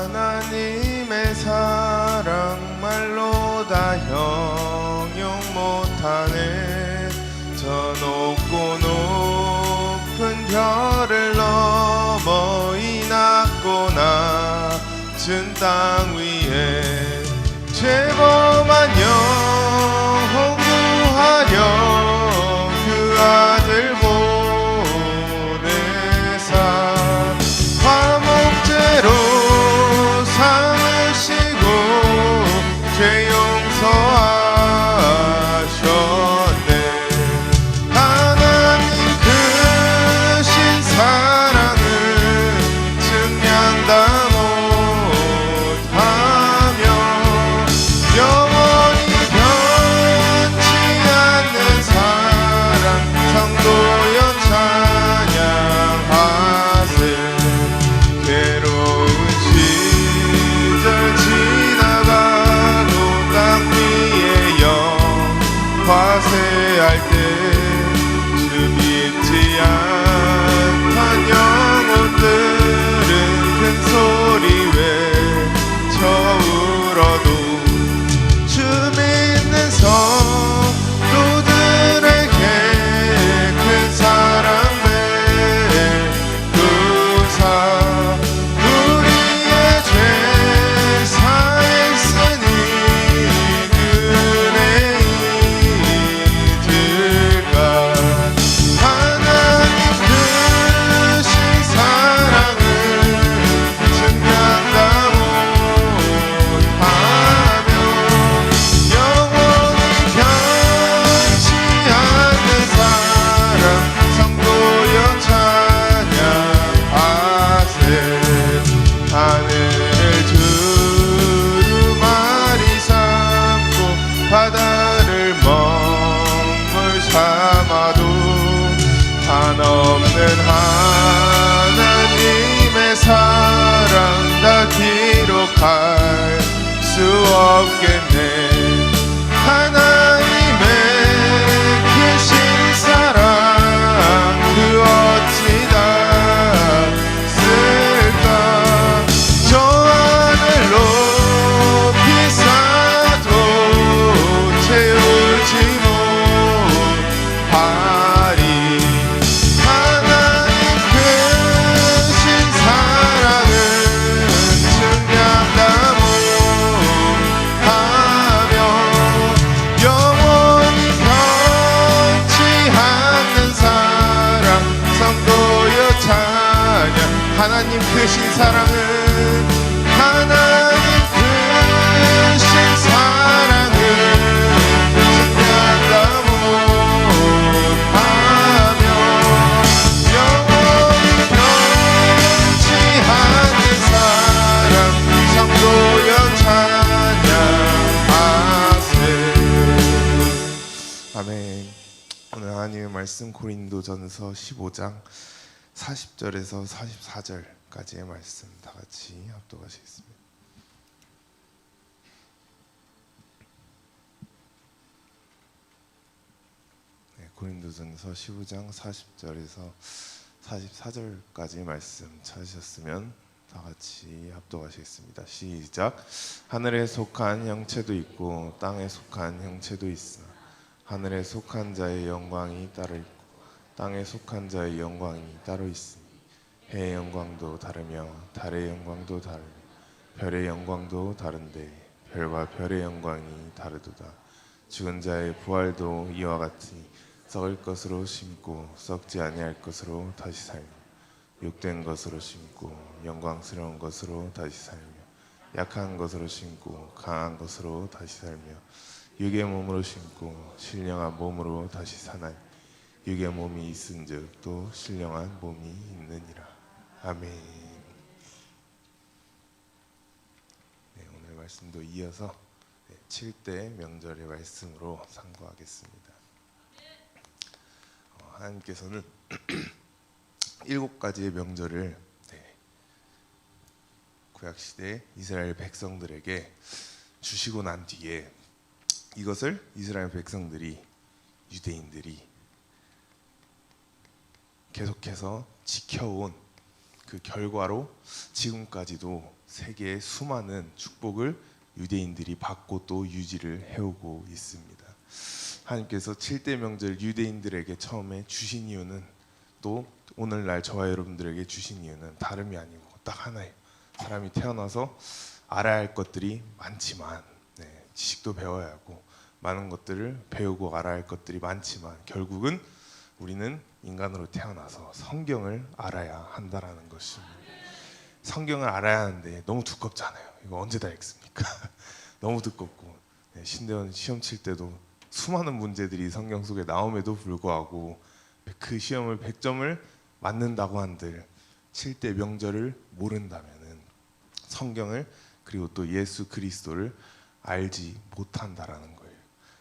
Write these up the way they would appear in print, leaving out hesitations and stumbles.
하나님의 사랑 말로 다 형용 못하네. 저 높고 높은 별을 넘어 이 낮고 낮은 땅 위에 죄범한 영혼 구하려 그 아들 보내사 화목제로 삼으시고 죄 용서하셨네. 하나님 크신 사랑을 증명다 못하며 영원히 변치 않는 사랑 성도여 찬양하세. 괴로운 시절 지나가도 땅 위에 영화세할 때 주 믿지 않던 영혼들은 큰 소리 외쳐 울어도 주 믿는 성도들에게 큰 사랑 베푸사 우리의 죄 사했으니 은혜이들까. 하나님 크신 사랑을 증명다 못하며 영원히 변치 않는 사랑 성도여 찬양하세. 하늘을 두루마리 삼고 바다를 먹물 삼아도 한없는 하나님의 사랑 다 기록할 수 없겠네. 하나님의 크신 사랑 그 어찌 다 쓸까. 저 하늘 높이 쌓아도 채우지 못하리. 하나님 크신 사랑은 증명다 못하며 영원히 변치 않는 사랑 성도여 찬양. 하나님 크신 사랑은 하나님 크신 사랑은 증명다 못하며 영원히 변치 않는 사랑 성도여 찬양하세. 아멘. 오늘 하나님의 말씀 고린도전서 15장 40절에서 44절까지의 말씀 다 같이 합독하시겠습니다. 네, 고린도전서 15장 40절에서 44절까지 말씀 찾으셨으면 다 같이 합독하시겠습니다. 시작. 하늘에 속한 형체도 있고 땅에 속한 형체도 있으나 하늘에 속한 자의 영광이 따로 있고 땅에 속한 자의 영광이 따로 있으니 해의 영광도 다르며 달의 영광도 다르며 별의 영광도 다른데 별과 별의 영광이 다르도다. 죽은 자의 부활도 이와 같으니 썩을 것으로 심고 썩지 아니할 것으로 다시 살며 욕된 것으로 심고 영광스러운 것으로 다시 살며 약한 것으로 심고 강한 것으로 다시 살며 육의 몸으로 심고 신령한 몸으로 다시 사나니 육의 몸이 있은즉 또 신령한 몸이 있느니라. 아멘. 네, 오늘 말씀도 이어서 7대 명절의 말씀으로 상고하겠습니다. 하나님께서는 7가지의 명절을 구약시대 이스라엘 백성들에게 주시고 난 뒤에 이것을 이스라엘 백성들이, 유대인들이 계속해서 지켜온 그 결과로 지금까지도 세계의 수많은 축복을 유대인들이 받고 또 유지를 해오고 있습니다. 하나님께서 7대 명절 유대인들에게 처음에 주신 이유는, 또 오늘날 저와 여러분들에게 주신 이유는 다름이 아니고 딱 하나예요. 사람이 태어나서 알아야 할 것들이 많지만, 지식도 배워야 하고 많은 것들을 배우고 알아야 할 것들이 많지만, 결국은 우리는 인간으로 태어나서 성경을 알아야 한다라는 것입니다. 성경을 알아야 하는데 너무 두껍잖아요. 이거 언제 다 읽습니까? 너무 두껍고, 신대원 시험 칠 때도 수많은 문제들이 성경 속에 나옴에도 불구하고 그 시험을 100점을 맞는다고 한들 7대 명절을 모른다면은 성경을, 그리고 또 예수 그리스도를 알지 못한다라는 거예요.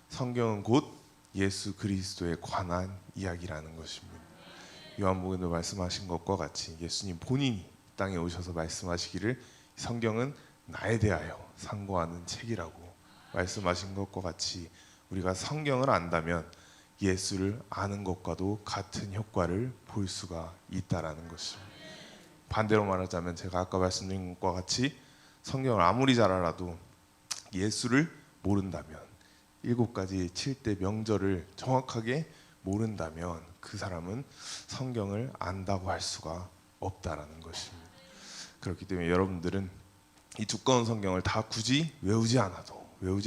성경은 곧 예수 그리스도에 관한 이야기라는 것입니다. 요한복음에도 말씀하신 것과 같이 예수님 본인이 땅에 오셔서 말씀하시기를 성경은 나에 대하여 상고하는 책이라고 말씀하신 것과 같이, 우리가 성경을 안다면 예수를 아는 것과도 같은 효과를 볼 수가 있다라는 것입니다. 반대로 말하자면, 제가 아까 말씀드린 것과 같이 성경을 아무리 잘 알아도 예수를 모른다면, 7가지 7대 명절을 정확하게 모른다면 그 사람은 성경을 안다고 할 수가 없다라는 것입니다. 그렇기 때문에 여러분들은 이 두꺼운 성경을 다 굳이 외우지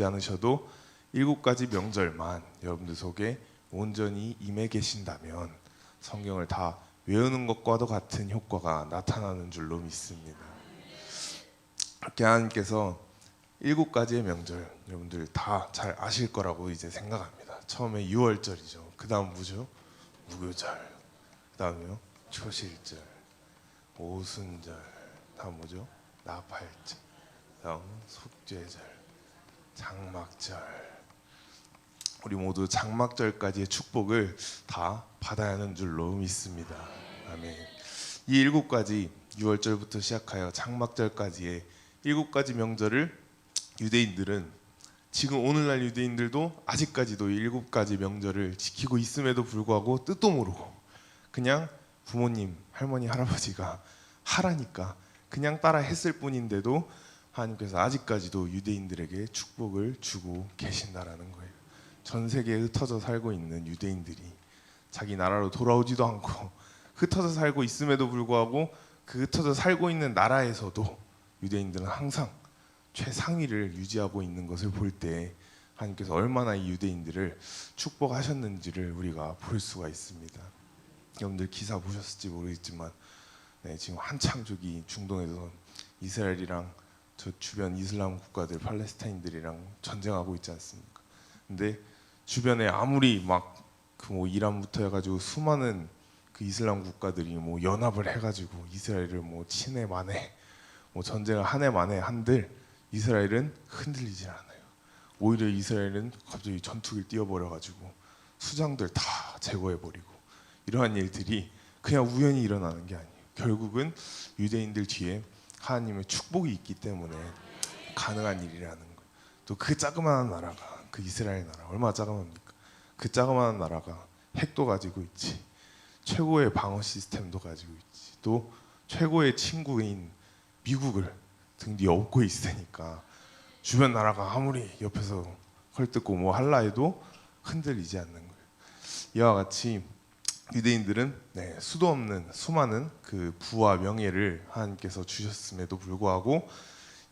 않으셔도 7가지 명절만 여러분들 속에 온전히 임해 계신다면 성경을 다 외우는 것과도 같은 효과가 나타나는 줄로 믿습니다. 이렇게 하나님께서 7가지의 명절 여러분들 다 잘 아실 거라고 이제 생각합니다. 처음에 유월절이죠. 그 다음 뭐죠? 무교절. 그 다음에요? 초실절, 오순절. 다음 뭐죠? 나팔절. 다음 속죄절, 장막절. 우리 모두 장막절까지의 축복을 다 받아야 하는 줄로 믿습니다. 아멘. 이 7가지, 유월절부터 시작하여 장막절까지의 7가지 명절을 유대인들은, 지금 오늘날 유대인들도 아직까지도 7가지 명절을 지키고 있음에도 불구하고 뜻도 모르고 그냥 부모님, 할머니, 할아버지가 하라니까 그냥 따라 했을 뿐인데도 하나님께서 아직까지도 유대인들에게 축복을 주고 계신다라는 거예요. 전 세계에 흩어져 살고 있는 유대인들이 자기 나라로 돌아오지도 않고 흩어져 살고 있음에도 불구하고 그 흩어져 살고 있는 나라에서도 유대인들은 항상 최상위를 유지하고 있는 것을 볼 때 하나님께서 얼마나 이 유대인들을 축복하셨는지를 우리가 볼 수가 있습니다. 여러분들 기사 보셨을지 모르겠지만, 지금 한창 저기 중동에서 이스라엘이랑 저 주변 이슬람 국가들, 팔레스타인들이랑 전쟁하고 있지 않습니까? 근데 주변에 아무리 막 그 뭐 이란부터 해가지고 수많은 그 이슬람 국가들이 뭐 연합을 해가지고 이스라엘을 뭐 친해 만해, 뭐 전쟁을 한 해 만에 한들 이스라엘은 흔들리질 않아요. 오히려 이스라엘은 갑자기 전투기를 띄워버려가지고 수장들 다 제거해버리고, 이러한 일들이 그냥 우연히 일어나는 게 아니에요. 결국은 유대인들 뒤에 하나님의 축복이 있기 때문에 가능한 일이라는 거예요. 또 그 자그마한 나라가, 그 이스라엘 나라 얼마나 자그마합니까? 그 자그마한 나라가 핵도 가지고 있지, 최고의 방어 시스템도 가지고 있지, 또 최고의 친구인 미국을 등 뒤에 업고 있으니까 주변 나라가 아무리 옆에서 헐뜯고 뭐 할라 해도 흔들리지 않는 거예요. 이와 같이 유대인들은 수도 없는 수많은 그 부와 명예를 하나님께서 주셨음에도 불구하고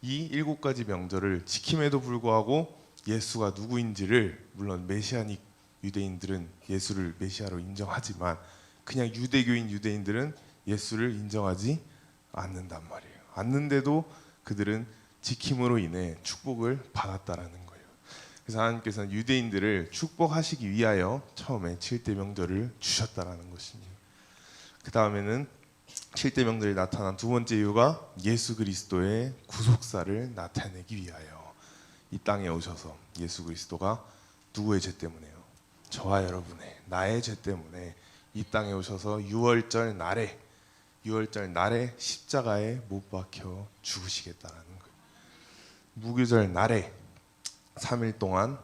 이 7가지 명절을 지킴에도 불구하고 예수가 누구인지를, 물론 메시아닉 유대인들은 예수를 메시아로 인정하지만 그냥 유대교인 유대인들은 예수를 인정하지 않는단 말이에요. 않는데도 그들은 지킴으로 인해 축복을 받았다라는 거예요. 그래서 하나님께서는 유대인들을 축복하시기 위하여 처음에 7대 명절을 주셨다라는 것입니다. 그 다음에는 7대 명절이 나타난 두 번째 이유가 예수 그리스도의 구속사를 나타내기 위하여 이 땅에 오셔서, 예수 그리스도가 누구의 죄 때문에요? 저와 여러분의, 나의 죄 때문에 이 땅에 오셔서 유월절 날에 십자가에 못 박혀 죽으시겠다라는 거예요. 무교절 날에 3일 동안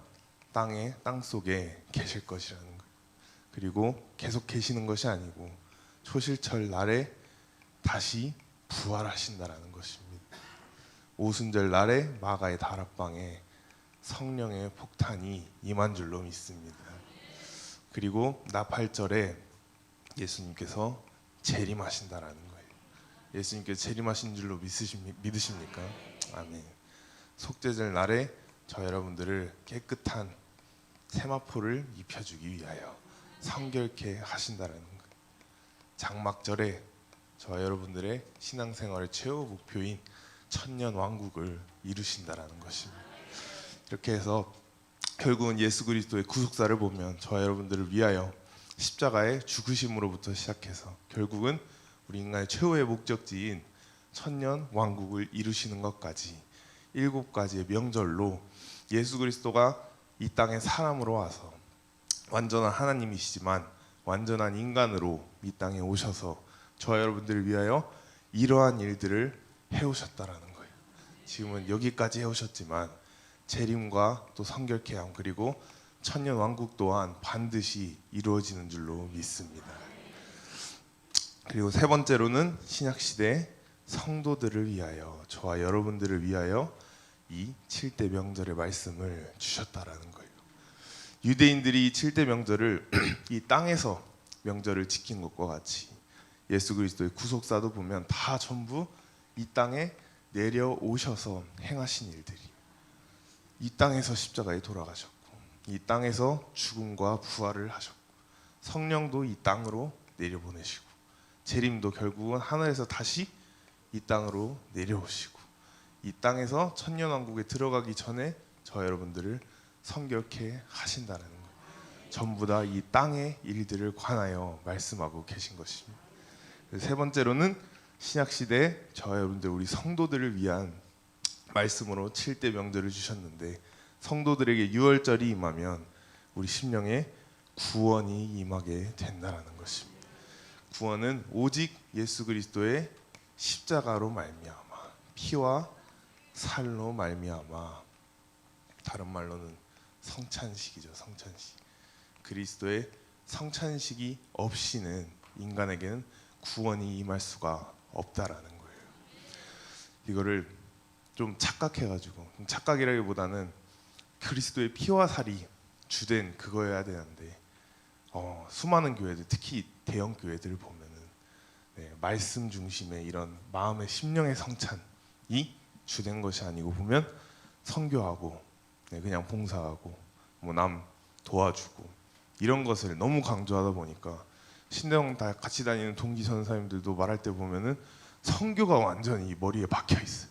땅 속에 계실 것이라는 거예요. 그리고 계속 계시는 것이 아니고 초실절 날에 다시 부활하신다라는 것입니다. 오순절 날에 마가의 다락방에 성령의 폭탄이 임한 줄로 믿습니다. 그리고 나팔절에 예수님께서 재림하신다라는 거예요. 예수님께서 재림하신 줄로 믿으십니까? 아멘. 속죄절 날에 저 여러분들을 깨끗한 세마포를 입혀주기 위하여 성결케 하신다라는 거예요. 장막절에 저 여러분들의 신앙생활의 최후 목표인 천년 왕국을 이루신다라는 것입니다. 이렇게 해서 결국은 예수 그리스도의 구속사를 보면 저 여러분들을 위하여 십자가의 죽으심으로부터 시작해서 결국은 우리 인간의 최후의 목적지인 천년 왕국을 이루시는 것까지 7가지의 명절로 예수 그리스도가 이 땅에 사람으로 와서 완전한 하나님이시지만 완전한 인간으로 이 땅에 오셔서 저 여러분들을 위하여 이러한 일들을 해오셨다라는 거예요. 지금은 여기까지 해오셨지만 재림과 또 성결케 함 그리고 천년 왕국 또한 반드시 이루어지는 줄로 믿습니다. 그리고 세 번째로는 신약 시대 성도들을 위하여 저와 여러분들을 위하여 이 7대 명절의 말씀을 주셨다라는 거예요. 유대인들이 7대 명절을 이 땅에서 명절을 지킨 것과 같이 예수 그리스도의 구속사도 보면 다 전부 이 땅에 내려오셔서 행하신 일들이 이 땅에서 십자가에 돌아가셨고 이 땅에서 죽음과 부활을 하셨고 성령도 이 땅으로 내려보내시고 재림도 결국은 하늘에서 다시 이 땅으로 내려오시고 이 땅에서 천년왕국에 들어가기 전에 저 여러분들을 성결케 하신다는 거예요. 전부 다 이 땅의 일들을 관하여 말씀하고 계신 것입니다. 세 번째로는 신약시대 저 여러분들 우리 성도들을 위한 말씀으로 7대 명절을 주셨는데 성도들에게 유월절이 임하면 우리 심령에 구원이 임하게 된다는 것입니다. 구원은 오직 예수 그리스도의 십자가로 말미암아 피와 살로 말미암아 다른 말로는 성찬식이죠. 성찬식. 그리스도의 성찬식이 없이는 인간에게는 구원이 임할 수가 없다라는 거예요. 이거를 좀 착각해가지고 착각이라기보다는 그리스도의 피와 살이 주된 그거여야 되는데 수많은 교회들 특히 대형 교회들 보면은 말씀 중심의 이런 마음의 심령의 성찬이 주된 것이 아니고 보면 선교하고 그냥 봉사하고 뭐 남 도와주고 이런 것을 너무 강조하다 보니까 신대영 다 같이 다니는 동기 전사님들도 말할 때 보면은 선교가 완전히 머리에 박혀 있어요.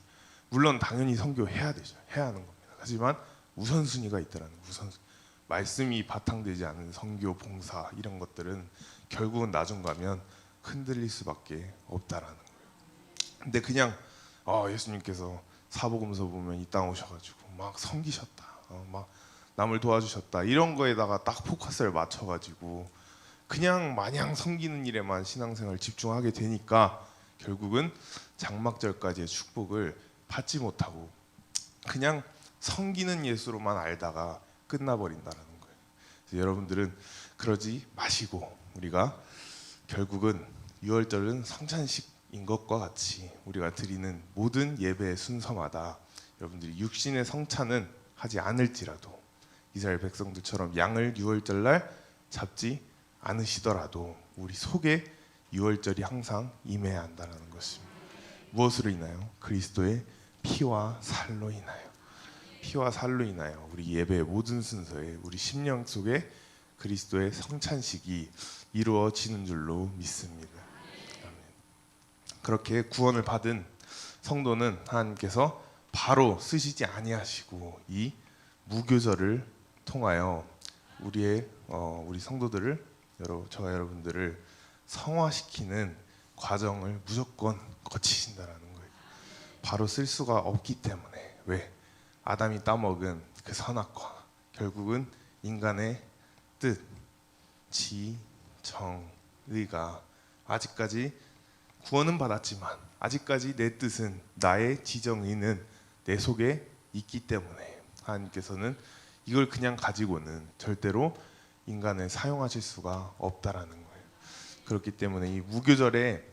물론 당연히 선교해야 되죠. 해야 하는 겁니다. 하지만 우선순위가 있다라는 우선순위. 말씀이 바탕되지 않은 선교, 봉사 이런 것들은 결국은 나중 가면 흔들릴 수밖에 없다라는 거예요. 근데 그냥 예수님께서 사복음서 보면 이 땅 오셔가지고 막 섬기셨다, 막 남을 도와주셨다 이런 거에다가 딱 포커스를 맞춰가지고 그냥 마냥 섬기는 일에만 신앙생활 집중하게 되니까 결국은 장막절까지의 축복을 받지 못하고 그냥 섬기는 예수로만 알다가 끝나버린다는 거예요. 그래서 여러분들은 그러지 마시고 우리가 결국은 유월절은 성찬식인 것과 같이 우리가 드리는 모든 예배의 순서마다 여러분들이 육신의 성찬은 하지 않을지라도 이스라엘 백성들처럼 양을 유월절날 잡지 않으시더라도 우리 속에 유월절이 항상 임해야 한다는 것입니다. 무엇으로 인하여? 그리스도의 피와 살로 인하여. 피와 살로 인하여 우리 예배의 모든 순서에 우리 심령 속에 그리스도의 성찬식이 이루어지는 줄로 믿습니다. 아멘. 그렇게 구원을 받은 성도는 하나님께서 바로 쓰시지 아니하시고 이 무교절을 통하여 우리 성도들을 저와 여러분들을 성화시키는 과정을 무조건 거치신다라는 거예요. 바로 쓸 수가 없기 때문에. 왜? 아담이 따먹은 그 선악과 결국은 인간의 뜻, 지, 정, 의가 아직까지 구원은 받았지만 아직까지 내 뜻은 나의 지정의는 내 속에 있기 때문에 하나님께서는 이걸 그냥 가지고는 절대로 인간을 사용하실 수가 없다라는 거예요. 그렇기 때문에 이 무교절에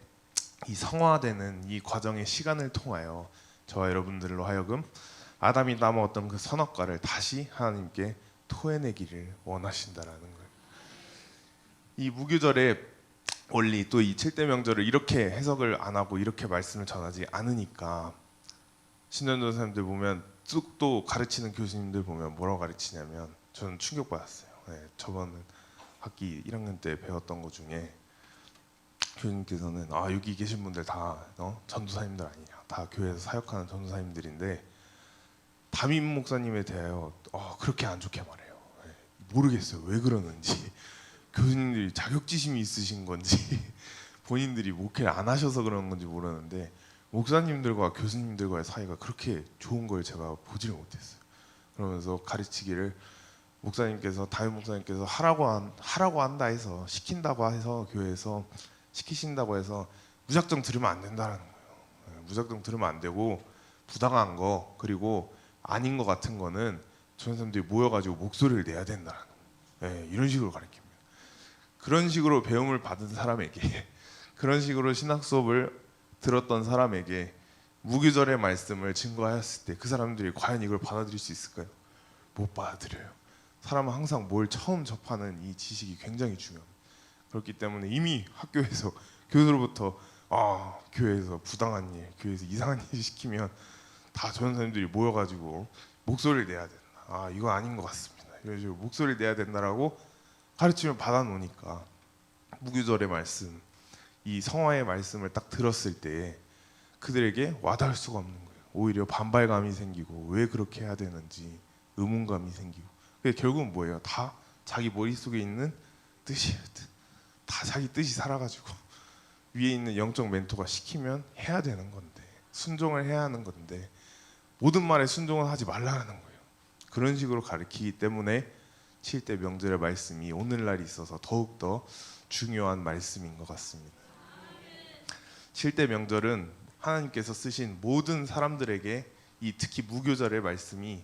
이 성화되는 이 과정의 시간을 통하여 저와 여러분들로 하여금 아담이 따먹었던 그 선악과를 다시 하나님께 토해내기를 원하신다라는 거예요. 이 무교절의 원리, 또 이 7대 명절을 이렇게 해석을 안 하고 이렇게 말씀을 전하지 않으니까 신전도 사람들 보면 쭉 또 가르치는 교수님들 보면 뭐라고 가르치냐면, 저는 충격받았어요. 저번 학기 1학년 때 배웠던 것 중에 교수님께서는 여기 계신 분들 다 전도사님들 아니냐, 다 교회에서 사역하는 전도사님들인데 담임 목사님에 대하여 그렇게 안 좋게 말해요. 모르겠어요, 왜 그러는지. 교수님들이 자격지심이 있으신 건지 본인들이 목회를 안 하셔서 그런 건지 모르는데 목사님들과 교수님들과의 사이가 그렇게 좋은 걸 제가 보지를 못했어요. 그러면서 가르치기를 담임 목사님께서 하라고 한다 해서, 시킨다고 해서, 교회에서 시키신다고 해서 무작정 들으면 안 된다는 거예요. 무작정 들으면 안 되고, 부당한 거 그리고 아닌 것 같은 거는 저런 사람들이 모여가지고 목소리를 내야 된다는 거예요. 이런 식으로 가르칩니다. 그런 식으로 배움을 받은 사람에게, 그런 식으로 신학 수업을 들었던 사람에게 무교절의 말씀을 증거하였을 때 그 사람들이 과연 이걸 받아들일 수 있을까요? 못 받아들여요. 사람은 항상 뭘 처음 접하는 이 지식이 굉장히 중요합니다. 그렇기 때문에 이미 학교에서 교수로부터 교회에서 부당한 일, 교회에서 이상한 일 시키면 다 저런 사람들이 모여가지고 목소리를 내야 된다. 이거 아닌 것 같습니다. 이런 식으로 목소리를 내야 된다라고 가르침을 받아놓으니까 무교절의 말씀, 이 성화의 말씀을 딱 들었을 때 그들에게 와닿을 수가 없는 거예요. 오히려 반발감이 생기고 왜 그렇게 해야 되는지 의문감이 생기고. 결국은 뭐예요? 다 자기 머릿속에 있는 뜻이에요. 다 자기 뜻이 살아가지고 위에 있는 영적 멘토가 시키면 해야 되는 건데, 순종을 해야 하는 건데 모든 말에 순종을 하지 말라는 거예요. 그런 식으로 가르치기 때문에 7대 명절의 말씀이 오늘날 있어서 더욱더 중요한 말씀인 것 같습니다. 7대 명절은 하나님께서 쓰신 모든 사람들에게, 특히 무교절의 말씀이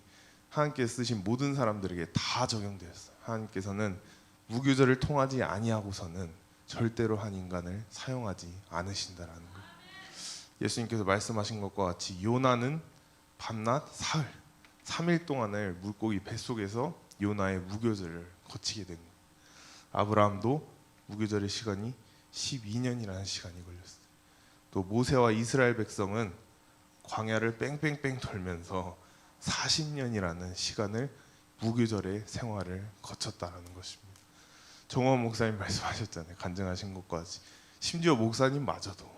하나님께서 쓰신 모든 사람들에게 다 적용되었어요. 하나님께서는 무교절을 통하지 아니하고서는 절대로 한 인간을 사용하지 않으신다라는 거예요. 예수님께서 말씀하신 것과 같이 요나는 밤낮 사흘 3일 동안을 물고기 뱃속에서 요나의 무교절을 거치게 된 거예요. 아브라함도 무교절의 시간이 12년이라는 시간이 걸렸어요. 또 모세와 이스라엘 백성은 광야를 뺑뺑뺑 돌면서 40년이라는 시간을 무교절의 생활을 거쳤다는 것입니다. 정원 목사님 말씀하셨잖아요. 간증하신 것과 같이 심지어 목사님마저도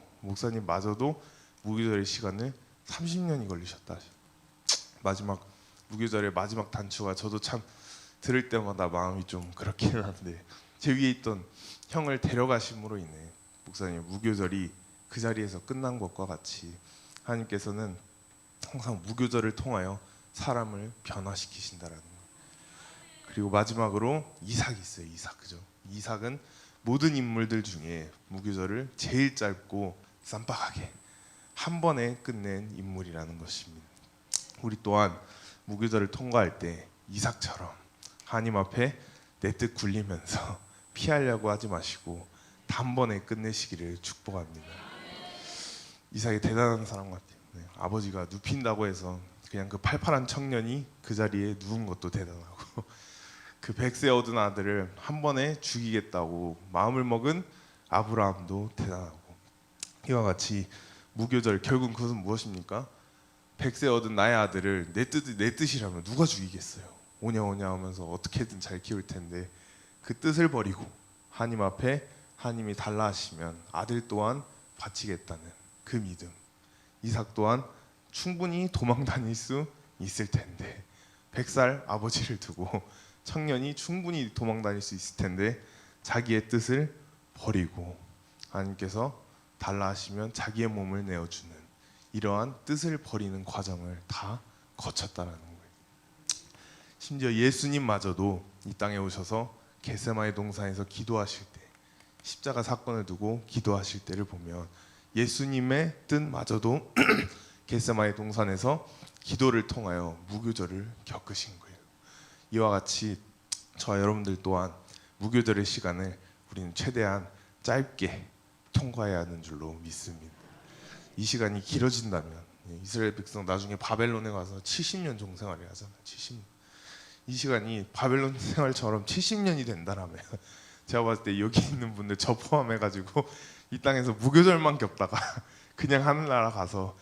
무교절의 시간을 30년이 걸리셨다. 마지막 무교절의 마지막 단추가 저도 참 들을 때마다 마음이 좀 그렇기는 한데, 제 위에 있던 형을 데려가심으로 인해 목사님 무교절이 그 자리에서 끝난 것과 같이 하나님께서는 항상 무교절을 통하여 사람을 변화시키신다라는 거예요. 그리고 마지막으로 이삭이 있어요. 그죠? 이삭은 모든 인물들 중에 무교절을 제일 짧고 쌈박하게 한 번에 끝낸 인물이라는 것입니다. 우리 또한 무교절을 통과할 때 이삭처럼 하나님 앞에 내 뜻 굴리면서 피하려고 하지 마시고 단번에 끝내시기를 축복합니다. 이삭이 대단한 사람 같아요. 아버지가 눕힌다고 해서 그냥 그 팔팔한 청년이 그 자리에 누운 것도 대단하고 그 100세 얻은 아들을 한 번에 죽이겠다고 마음을 먹은 아브라함도 대단하고, 이와 같이 무교절, 결국은 그것은 무엇입니까? 100세 얻은 나의 아들을 내 뜻이라면 누가 죽이겠어요? 오냐 하면서 어떻게든 잘 키울 텐데 그 뜻을 버리고 하나님 앞에 하나님이 달라 하시면 아들 또한 바치겠다는 그 믿음. 이삭 또한 충분히 도망 다닐 수 있을 텐데, 100살 아버지를 두고 청년이 충분히 도망 다닐 수 있을 텐데 자기의 뜻을 버리고 하나님께서 달라 하시면 자기의 몸을 내어주는 이러한 뜻을 버리는 과정을 다 거쳤다라는 거예요. 심지어 예수님마저도 이 땅에 오셔서 겟세마네 동산에서 기도하실 때, 십자가 사건을 두고 기도하실 때를 보면 예수님의 뜻마저도 겟세마네 동산에서 기도를 통하여 무교절을 겪으신 거예요. 이와 같이 저와 여러분들 또한 무교절의 시간을 우리는 최대한 짧게 통과해야 하는 줄로 믿습니다. 이 시간이 길어진다면 이스라엘 백성 나중에 바벨론에 가서 70년 종생활을 하잖아요. 70년. 이 시간이 바벨론 생활처럼 70년이 된다라면 제가 봤을 때 여기 있는 분들 저 포함해가지고 이 땅에서 무교절만 겪다가 그냥 하늘나라 가서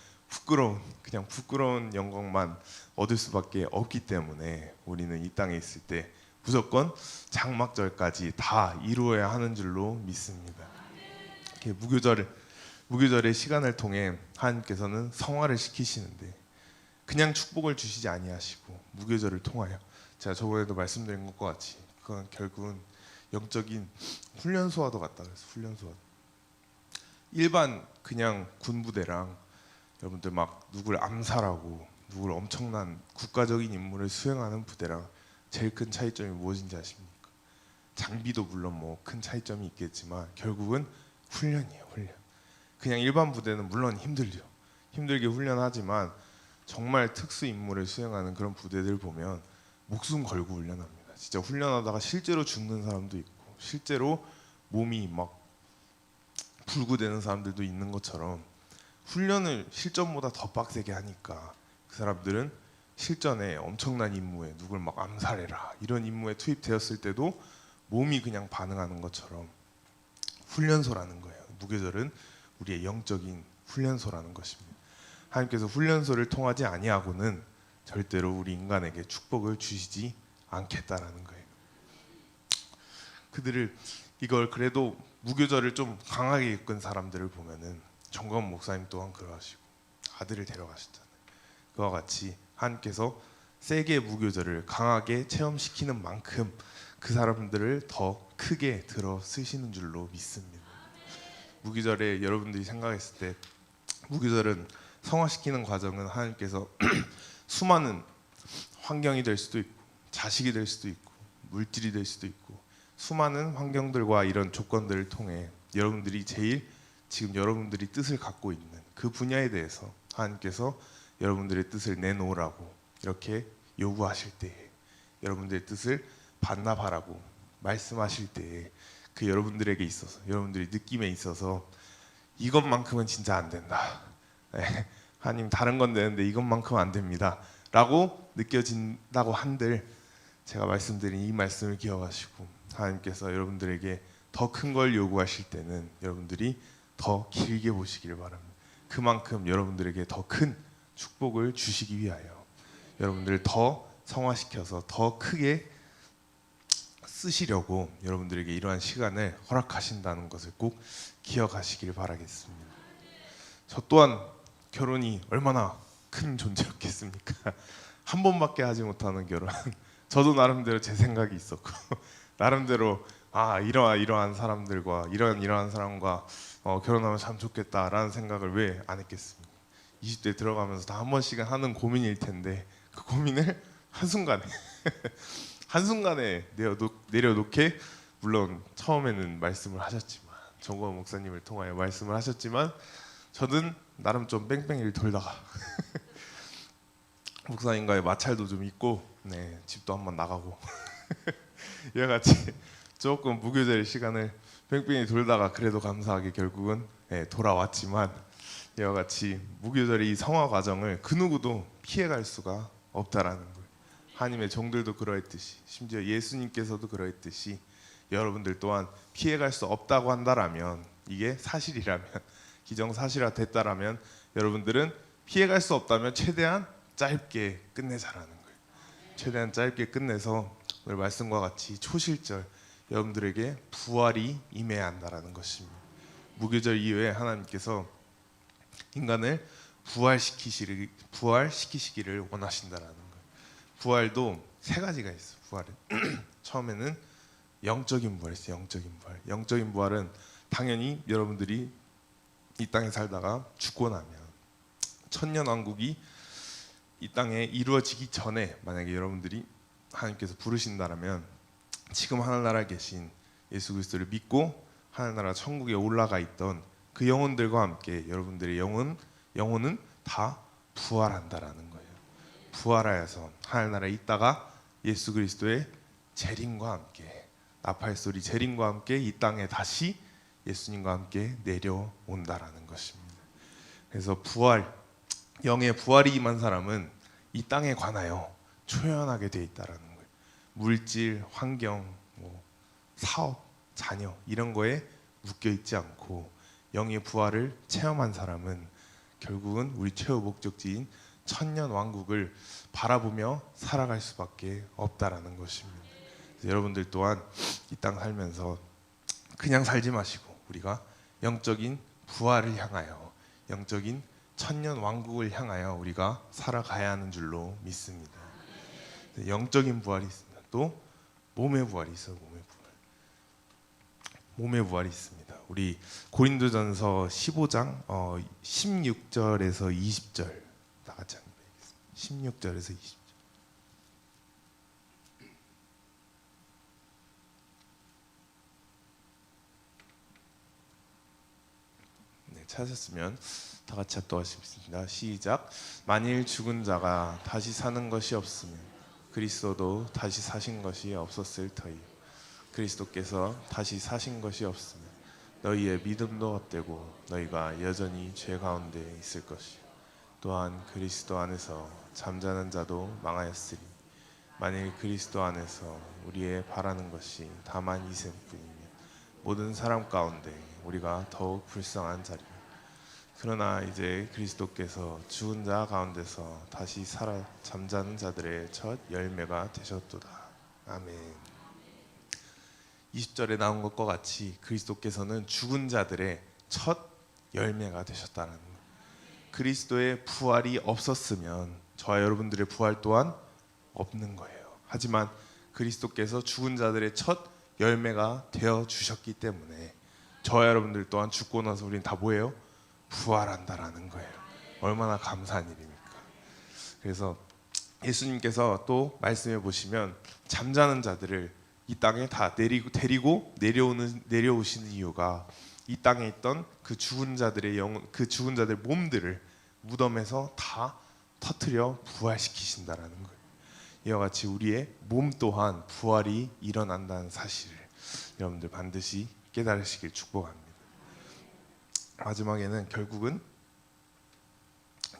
그냥 부끄러운 영광만 얻을 수밖에 없기 때문에 우리는 이 땅에 있을 때 무조건 장막절까지 다 이루어야 하는 줄로 믿습니다. 무교절의 시간을 통해 하나님께서는 성화를 시키시는데 그냥 축복을 주시지 아니하시고 무교절을 통하여 제가 저번에도 말씀드린 것과 같이 그건 결국은 영적인 훈련소와도 같다 그래서 훈련소와 일반 그냥 군부대랑 여러분들 막 누굴 암살하고 누굴 엄청난 국가적인 임무를 수행하는 부대랑 제일 큰 차이점이 무엇인지 아십니까? 장비도 물론 뭐 큰 차이점이 있겠지만 결국은 훈련이에요. 훈련. 그냥 일반 부대는 물론 힘들게 훈련하지만 정말 특수 임무를 수행하는 그런 부대들 보면 목숨 걸고 훈련합니다. 진짜 훈련하다가 실제로 죽는 사람도 있고 실제로 몸이 막 불구되는 사람들도 있는 것처럼 훈련을 실전보다 더 빡세게 하니까 그 사람들은 실전에 엄청난 임무에 누굴 막 암살해라 이런 임무에 투입되었을 때도 몸이 그냥 반응하는 것처럼 훈련소라는 거예요. 무교절은 우리의 영적인 훈련소라는 것입니다. 하나님께서 훈련소를 통하지 아니하고는 절대로 우리 인간에게 축복을 주시지 않겠다라는 거예요. 그들을 이걸 그래도 무교절을 좀 강하게 이끈 사람들을 보면은 정건 목사님 또한 그러하시고 아들을 데려가셨잖아요. 그와 같이 하나님께서 세게 무교절을 강하게 체험시키는 만큼 그 사람들을 더 크게 들어 쓰시는 줄로 믿습니다. 무교절에 여러분들이 생각했을 때 무교절은 성화시키는 과정은 하나님께서 수많은 환경이 될 수도 있고 자식이 될 수도 있고 물질이 될 수도 있고 수많은 환경들과 이런 조건들을 통해 여러분들이 제일 지금 여러분들이 뜻을 갖고 있는 그 분야에 대해서 하나님께서 여러분들의 뜻을 내놓으라고 이렇게 요구하실 때에 여러분들의 뜻을 반납하라고 말씀하실 때에 그 여러분들에게 있어서 여러분들이 느낌에 있어서 이것만큼은 진짜 안 된다. 네, 하나님 다른 건 되는데 이것만큼은 안 됩니다. 라고 느껴진다고 한들 제가 말씀드린 이 말씀을 기억하시고 하나님께서 여러분들에게 더 큰 걸 요구하실 때는 여러분들이 더 길게 보시기를 바랍니다. 그만큼 여러분들에게 더 큰 축복을 주시기 위하여 여러분들을 더 성화시켜서 더 크게 쓰시려고 여러분들에게 이러한 시간을 허락하신다는 것을 꼭 기억하시길 바라겠습니다. 저 또한 결혼이 얼마나 큰 존재였겠습니까? 한 번밖에 하지 못하는 결혼. 저도 나름대로 제 생각이 있었고 나름대로 이러한 사람들과 이러한 사람과 결혼하면 참 좋겠다라는 생각을 왜 안 했겠습니까? 20대 들어가면서 다 한 번씩은 하는 고민일 텐데 그 고민을 한순간에 내려놓게 물론 처음에는 말씀을 하셨지만 정건 목사님을 통하여 말씀을 하셨지만 저는 나름 좀 뺑뺑이를 돌다가 목사님과의 마찰도 좀 있고 집도 한번 나가고 이와 같이 조금 무교절 시간을 뺑뺑이 돌다가 그래도 감사하게 결국은 돌아왔지만 이와 같이 무교절의 이 성화 과정을 그 누구도 피해갈 수가 없다라는 거예요. 하나님의 종들도 그러했듯이 심지어 예수님께서도 그러했듯이 여러분들 또한 피해갈 수 없다고 한다라면 이게 사실이라면 기정사실화 됐다라면 여러분들은 피해갈 수 없다면 최대한 짧게 끝내자라는 거예요. 최대한 짧게 끝내서 오늘 말씀과 같이 초실절 여러분들에게 부활이 임해야 한다라는 것입니다. 무교절 이후에 하나님께서 인간을 부활시키시기를 원하신다라는 거예요. 부활도 세 가지가 있어요. 부활은 처음에는 영적인 부활이 있어요. 영적인 부활은 당연히 여러분들이 이 땅에 살다가 죽고 나면 천년왕국이 이 땅에 이루어지기 전에 만약에 여러분들이 하나님께서 부르신다라면 지금 하늘나라에 계신 예수 그리스도를 믿고 하늘나라 천국에 올라가 있던 그 영혼들과 함께 여러분들의 영혼은 다 부활한다라는 거예요. 부활하여서 하늘나라에 있다가 예수 그리스도의 재림과 함께 나팔소리 재림과 함께 이 땅에 다시 예수님과 함께 내려온다라는 것입니다. 그래서 부활, 영의 부활이 임한 사람은 이 땅에 관하여 초연하게 돼 있다라는 거예요. 물질, 환경, 뭐 사업, 자녀 이런 거에 묶여 있지 않고 영의 부활을 체험한 사람은 결국은 우리 최후 목적지인 천년 왕국을 바라보며 살아갈 수밖에 없다라는 것입니다. 그래서 여러분들 또한 이 땅 살면서 그냥 살지 마시고 우리가 영적인 부활을 향하여 영적인 천년 왕국을 향하여 우리가 살아가야 하는 줄로 믿습니다. 영적인 부활이 있습니다. 또 몸의 부활이 있어요. 몸의 부활이 있습니다. 우리 고린도전서 15장 16절에서 20절 다 같이 한번 읽겠습니다. 16절에서 20절. 네, 찾았으면 다 같이 합독하시겠습니다. 시작. 만일 죽은 자가 다시 사는 것이 없으면 그리스도도 다시 사신 것이 없었을 터이요. 그리스도께서 다시 사신 것이 없으면 너희의 믿음도 헛되고 너희가 여전히 죄 가운데 있을 것이요. 또한 그리스도 안에서 잠자는 자도 망하였으리 만일 그리스도 안에서 우리의 바라는 것이 다만 이생뿐이면 모든 사람 가운데 우리가 더욱 불쌍한 자리요. 그러나 이제 그리스도께서 죽은 자 가운데서 다시 살아 잠자는 자들의 첫 열매가 되셨도다. 아멘. 20절에 나온 것과 같이 그리스도께서는 죽은 자들의 첫 열매가 되셨다는 거예요. 그리스도의 부활이 없었으면 저와 여러분들의 부활 또한 없는 거예요. 하지만 그리스도께서 죽은 자들의 첫 열매가 되어 주셨기 때문에 저와 여러분들 또한 죽고 나서 우리는 다 뭐예요? 부활한다라는 거예요. 얼마나 감사한 일입니까? 그래서 예수님께서 또 말씀해 보시면 잠자는 자들을 이 땅에 다 데리고 내려오시는 이유가 이 땅에 있던 그 죽은 자들의 그 죽은 자들의 몸들을 무덤에서 다 터뜨려 부활시키신다라는 거예요. 이와 같이 우리의 몸 또한 부활이 일어난다는 사실을 여러분들 반드시 깨달으시길 축복합니다. 마지막에는 결국은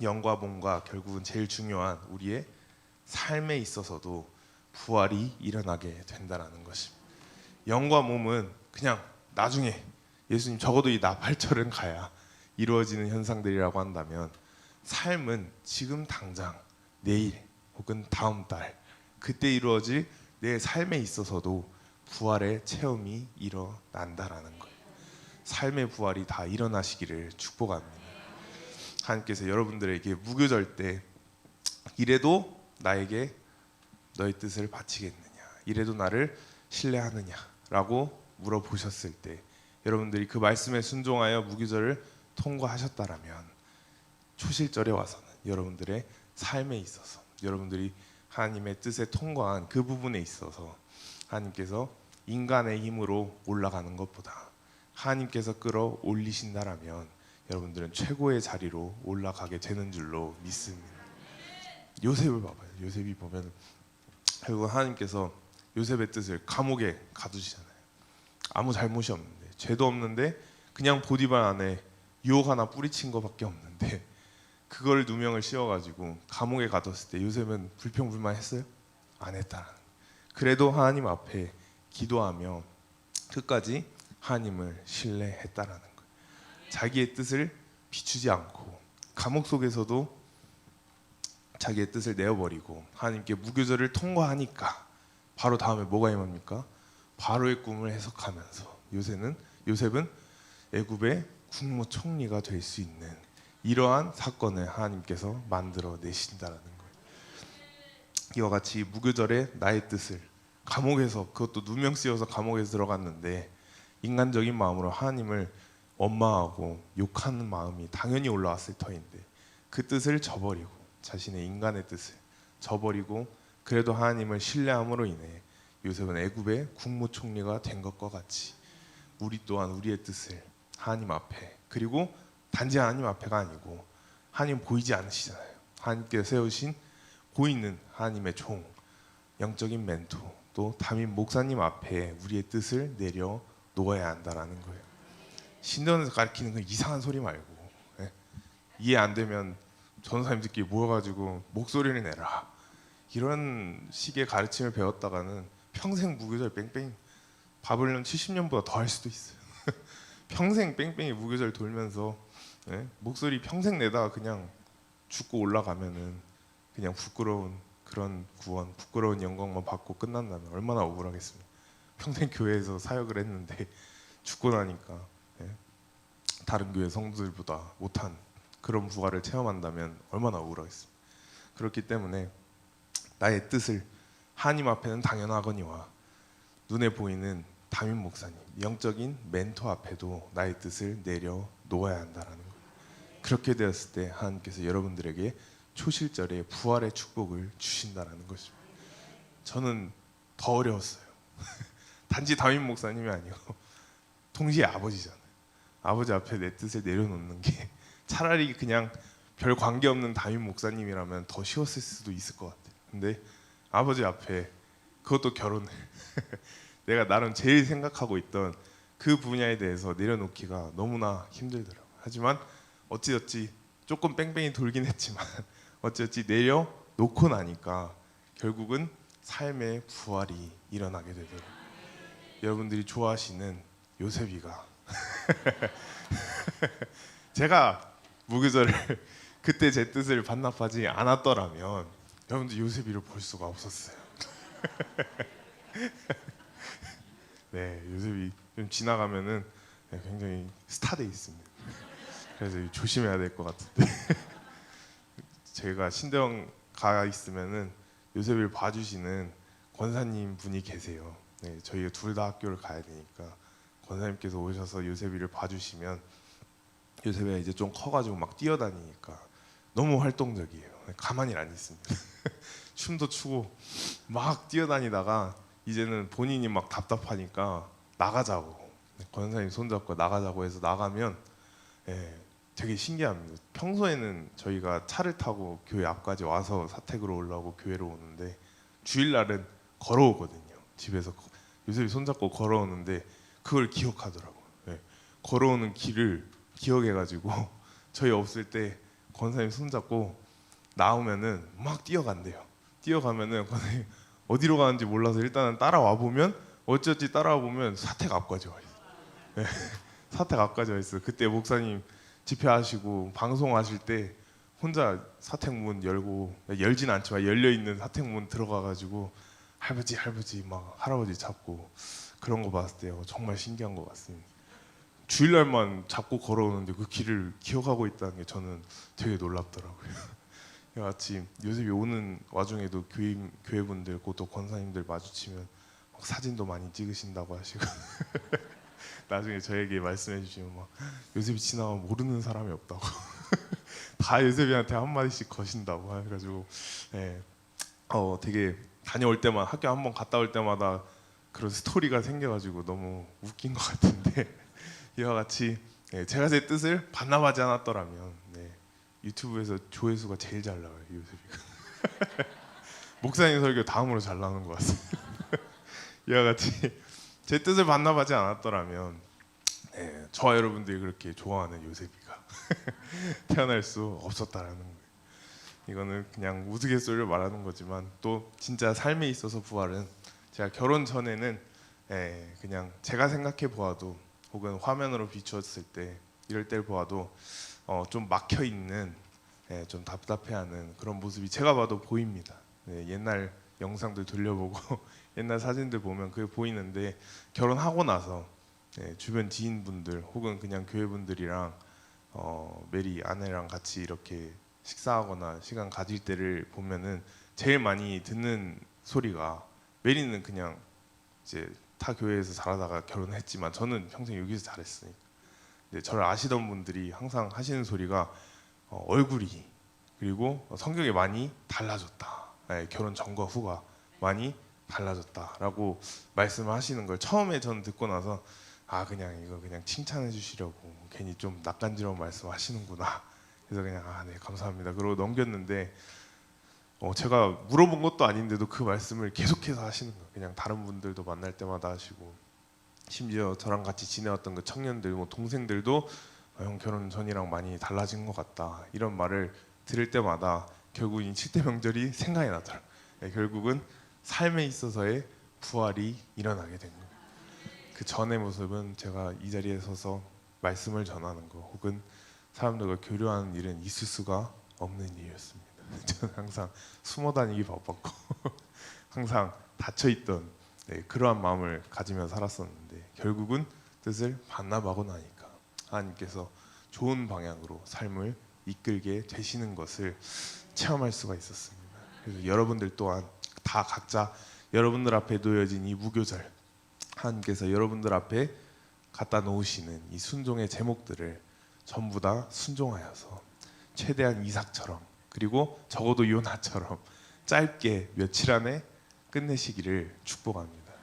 영과 몸과 결국은 제일 중요한 우리의 삶에 있어서도 부활이 일어나게 된다는 것입니다. 영과 몸은 그냥 나중에 예수님 적어도 이 나팔절은 가야 이루어지는 현상들이라고 한다면 삶은 지금 당장 내일 혹은 다음 달 그때 이루어질 내 삶에 있어서도 부활의 체험이 일어난다라는 거예요. 삶의 부활이 다 일어나시기를 축복합니다. 하나님께서 여러분들에게 무교절 때 이래도 나에게 너의 뜻을 바치겠느냐, 이래도 나를 신뢰하느냐라고 물어보셨을 때 여러분들이 그 말씀에 순종하여 무교절을 통과하셨다라면 초실절에 와서는 여러분들의 삶에 있어서 여러분들이 하나님의 뜻에 통과한 그 부분에 있어서 하나님께서 인간의 힘으로 올라가는 것보다 하나님께서 끌어올리신다라면 여러분들은 최고의 자리로 올라가게 되는 줄로 믿습니다. 요셉을 봐봐요. 요셉이 보면 결국 하나님께서 요셉의 뜻을 감옥에 가두시잖아요. 아무 잘못이 없는데 죄도 없는데 그냥 보디발 안에 유혹 하나 뿌리친 것밖에 없는데 그걸 누명을 씌워가지고 감옥에 가뒀을 때 요셉은 불평불만했어요? 안 했다. 그래도 하나님 앞에 기도하며 끝까지 하나님을 신뢰했다라는 거예요. 자기의 뜻을 비추지 않고 감옥 속에서도 자기의 뜻을 내어버리고 하나님께 무교절을 통과하니까 바로 다음에 뭐가 임합니까? 바로의 꿈을 해석하면서 요셉은 애굽의 국무총리가 될 수 있는 이러한 사건을 하나님께서 만들어 내신다라는 거예요. 이와 같이 무교절에 나의 뜻을 감옥에서 그것도 누명 씌워서 감옥에 들어갔는데 인간적인 마음으로 하나님을 원망하고 욕하는 마음이 당연히 올라왔을 터인데 그 뜻을 저버리고 자신의 인간의 뜻을 저버리고 그래도 하나님을 신뢰함으로 인해 요셉은 애굽의 국무총리가 된 것과 같이 우리 또한 우리의 뜻을 하나님 앞에 그리고 단지 하나님 앞에가 아니고 하나님 보이지 않으시잖아요. 하나님께서 세우신 보이는 하나님의 종 영적인 멘토 또 담임 목사님 앞에 우리의 뜻을 내려 놓아야 한다라는 거예요. 신전에서 가르치는 그 이상한 소리 말고 이해 안 되면 전사님들끼리 모여가지고 목소리를 내라. 이런 식의 가르침을 배웠다가는 평생 무교절 뺑뺑이 바벨론 70년보다 더 할 수도 있어요. 평생 뺑뺑이 무교절 돌면서 목소리 평생 내다가 그냥 죽고 올라가면은 그냥 부끄러운 그런 구원, 부끄러운 영광만 받고 끝난다면 얼마나 억울하겠습니까? 평생 교회에서 사역을 했는데 죽고 나니까 다른 교회 성도들보다 못한 그런 부활을 체험한다면 얼마나 억울하겠습니까? 그렇기 때문에 나의 뜻을 하나님 앞에는 당연하거니와 눈에 보이는 담임 목사님, 영적인 멘토 앞에도 나의 뜻을 내려놓아야 한다라는 거예요. 그렇게 되었을 때 하나님께서 여러분들에게 초실절에 부활의 축복을 주신다라는 것입니다. 저는 더 어려웠어요. 단지 담임 목사님이 아니고 동시에 아버지잖아요. 아버지 앞에 내 뜻을 내려놓는 게 차라리 그냥 별 관계없는 담임 목사님이라면 더 쉬웠을 수도 있을 것 같아요. 근데 아버지 앞에 그것도 결혼을 내가 나름 제일 생각하고 있던 그 분야에 대해서 내려놓기가 너무나 힘들더라고요. 하지만 어찌어찌 조금 뺑뺑이 돌긴 했지만 어찌어찌 내려놓고 나니까 결국은 삶의 부활이 일어나게 되더라고요. 여러분들이 좋아하시는 요셉이가 제가 무교절을 그때 제 뜻을 반납하지 않았더라면 여러분들 요셉이를 볼 수가 없었어요. 네, 요셉이 좀 지나가면은 굉장히 스타돼 있습니다. 그래서 조심해야 될 것 같은데 제가 신대원 가 있으면은 요셉이를 봐주시는 권사님 분이 계세요. 네, 저희가 둘 다 학교를 가야 되니까 권사님께서 오셔서 요셉이를 봐주시면 요셉이가 이제 좀 커가지고 막 뛰어다니니까 너무 활동적이에요. 가만히 안 있습니다. 춤도 추고 막 뛰어다니다가 이제는 본인이 막 답답하니까 나가자고 권사님 손잡고 나가자고 해서 나가면 되게 신기합니다. 평소에는 저희가 차를 타고 교회 앞까지 와서 사택으로 올라오고 교회로 오는데 주일날은 걸어오거든요. 집에서 요셉이 손잡고 걸어오는데 그걸 기억하더라고요. 걸어오는 길을 기억해가지고 저희 없을 때 권사님 손잡고 나오면은 막 뛰어간대요. 뛰어가면은 권사님 어디로 가는지 몰라서 일단은 따라와 보면 어찌어찌 따라와 보면 사택 앞까지 와 있어요. 사택 앞까지 와 있어요. 그때 목사님 집회하시고 방송하실 때 혼자 사택 문 열고 열진 않지만 열려 있는 사택 문 들어가가지고 할아버지 막 할아버지 잡고 그런 거 봤을 때 정말 신기한 것 같습니다. 주일날만 잡고 걸어오는데 그 길을 기억하고 있다는 게 저는 되게 놀랍더라고요. 같이 요셉이 오는 와중에도 교회분들 또 권사님들 마주치면 막 사진도 많이 찍으신다고 하시고 나중에 저에게 말씀해 주시면 막 요셉이 지나가면 모르는 사람이 없다고 다 요셉이한테 한마디씩 거신다고 해가지고 되게 다녀올 때마다 학교 한번 갔다 올 때마다 그런 스토리가 생겨가지고 너무 웃긴 것 같은데 이와 같이 제가 제 뜻을 반납하지 않았더라면 유튜브에서 조회수가 제일 잘 나와요. 요셉이가 목사님 설교 다음으로 잘 나오는 것 같습니다. 이와 같이 제 뜻을 반납하지 않았더라면 저와 여러분들이 그렇게 좋아하는 요셉이가 태어날 수 없었다라는 거예요. 이거는 그냥 우스갯소리를 말하는 거지만 또 진짜 삶에 있어서 부활은 제가 결혼 전에는 그냥 제가 생각해 보아도 혹은 화면으로 비추었을 때 이럴 때를 보아도 좀 막혀 있는 좀 답답해하는 그런 모습이 제가 봐도 보입니다. 옛날 영상들 돌려보고 옛날 사진들 보면 그게 보이는데 결혼하고 나서 주변 지인분들 혹은 그냥 교회분들이랑 메리 아내랑 같이 이렇게 식사하거나 시간 가질 때를 보면은 제일 많이 듣는 소리가 메리는 그냥 이제 타 교회에서 자라다가 결혼했지만 저는 평생 여기서 잘했으니까 저를 아시던 분들이 항상 하시는 소리가 얼굴이 그리고 성격이 많이 달라졌다. 결혼 전과 후가 많이 달라졌다라고 말씀을 하시는 걸 처음에 저는 듣고 나서 그냥 이거 그냥 칭찬해 주시려고 괜히 좀 낯간지러운 말씀하시는구나. 그래서 그냥 네 감사합니다. 그러고 넘겼는데 제가 물어본 것도 아닌데도 그 말씀을 계속해서 하시는 거예요. 그냥 다른 분들도 만날 때마다 하시고 심지어 저랑 같이 지내왔던 그 청년들, 동생들도 형 결혼 전이랑 많이 달라진 것 같다 이런 말을 들을 때마다 결국 이 7대 명절이 생각이 나더라고요. 결국은 삶에 있어서의 부활이 일어나게 된 거예요. 그 전의 모습은 제가 이 자리에 서서 말씀을 전하는 거 혹은 사람들과 교류하는 일은 있을 수가 없는 일이었습니다. 저는 항상 숨어 다니기 바빴고 항상 닫혀있던 그러한 마음을 가지며 살았었는데 결국은 뜻을 반납하고 나니까 하나님께서 좋은 방향으로 삶을 이끌게 되시는 것을 체험할 수가 있었습니다. 그래서 여러분들 또한 다 각자 여러분들 앞에 놓여진 이 무교절, 하나님께서 여러분들 앞에 갖다 놓으시는 이 순종의 제목들을 전부 다 순종하여서 최대한 이삭처럼 그리고 적어도 요나처럼 짧게 며칠 안에 끝내시기를 축복합니다.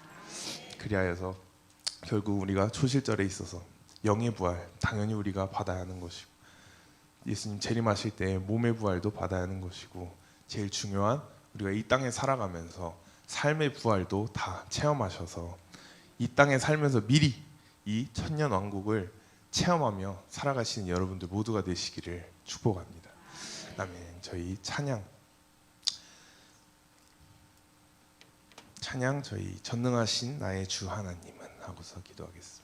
그리하여서 결국 우리가 초실절에 있어서 영의 부활 당연히 우리가 받아야 하는 것이고 예수님 재림하실 때 몸의 부활도 받아야 하는 것이고 제일 중요한 우리가 이 땅에 살아가면서 삶의 부활도 다 체험하셔서 이 땅에 살면서 미리 이 천년 왕국을 체험하며 살아가시는 여러분들 모두가 되시기를 축복합니다. 아멘. 저희 찬양 저희 전능하신 나의 주 하나님은 하고서 기도하겠습니다.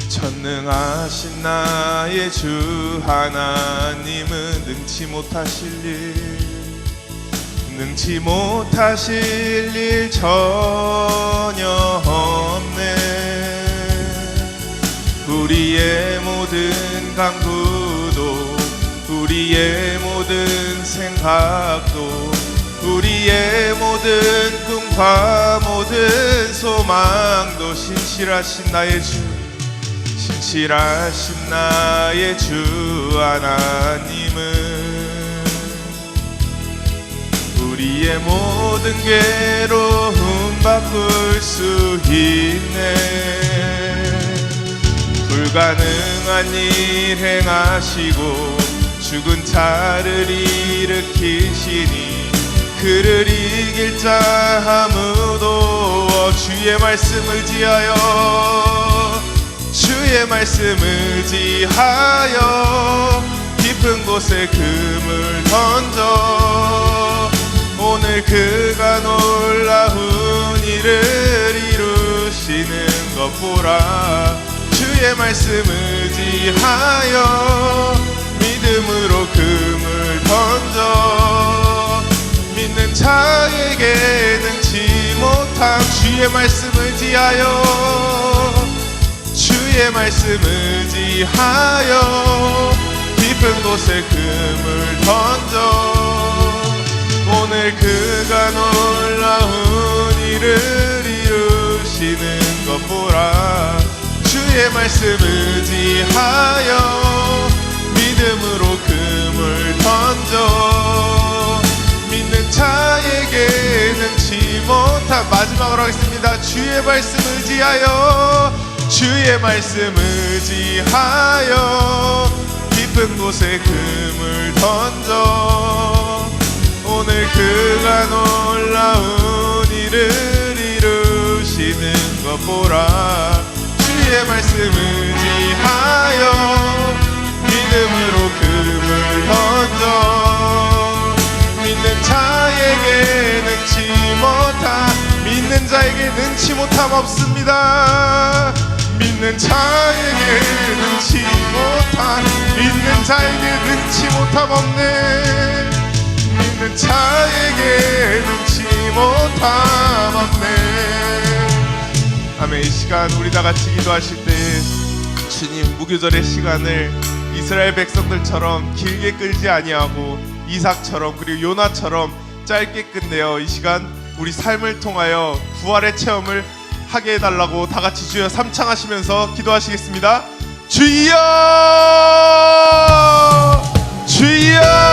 전능하신 나의 주 하나님은 능치 못하실 일 전혀 없네. 우리의 모든 강구도 우리의 모든 생각도 우리의 모든 꿈과 모든 소망도 신실하신 나의 주 하나님은 우리의 모든 괴로움 바꿀 수 있네. 불가능한 일 행하시고 죽은 자를 일으키시니 그를 이길 자 아무도 주의 말씀 의지하여 깊은 곳에 금을 던져 오늘 그가 놀라운 일을 이루시는 것 보라. 주의 말씀 의지하여 믿음으로 금을 던져 믿는 자에게 능치 못함. 주의 말씀 의지하여 깊은 곳에 금을 던져 오늘 그가 놀라운 일을 이루시는 것 보라. 주의 말씀 의지하여 믿음으로 금을 던져 믿는 자에게 능치 못함. 마지막으로 하겠습니다. 주의 말씀 의지하여 깊은 곳에 금을 던져 오늘 그가 놀라운 일을 이루시는 것 보라. 주의 말씀 의지하여 믿음으로 금을 던져 믿는 자에게 능치 못함 없습니다. 믿는 자에게 능치 못함 없네. 믿는 자에게 능치 못함 없네. 아멘. 이 시간 우리 다 같이 기도하실 때 주님 무교절의 시간을 이스라엘 백성들처럼 길게 끌지 아니하고 이삭처럼 그리고 요나처럼 짧게 끝내어 이 시간 우리 삶을 통하여 부활의 체험을 하게 해달라고 다 같이 주여 삼창하시면서 기도하시겠습니다. 주여 주여